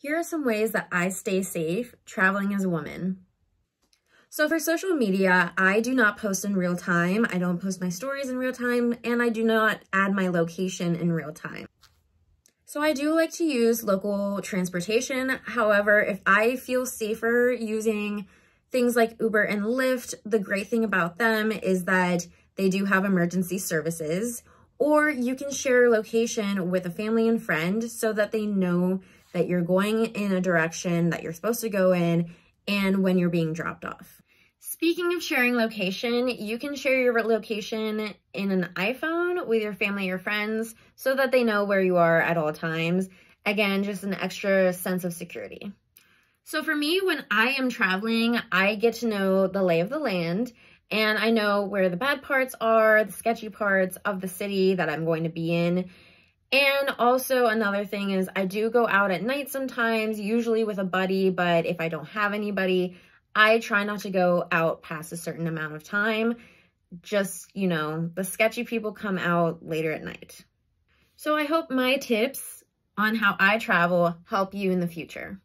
Here are some ways that I stay safe traveling as a woman. So for social media, I do not post in real time. I don't post my stories in real time, and I do not add my location in real time. So I do like to use local transportation. However, if I feel safer using things like Uber and Lyft, the great thing about them is that they do have emergency services, or you can share your location with a family and friend so that they know that you're going in a direction that you're supposed to go in and when you're being dropped off. Speaking of sharing location, you can share your location in an iPhone with your family or friends so that they know where you are at all times. Again, just an extra sense of security. So for me, when I am traveling, I get to know the lay of the land, and I know where the bad parts are, the sketchy parts of the city that I'm going to be in. And also another thing is I do go out at night sometimes, usually with a buddy, but if I don't have anybody, I try not to go out past a certain amount of time. Just, you know, the sketchy people come out later at night. So I hope my tips on how I travel help you in the future.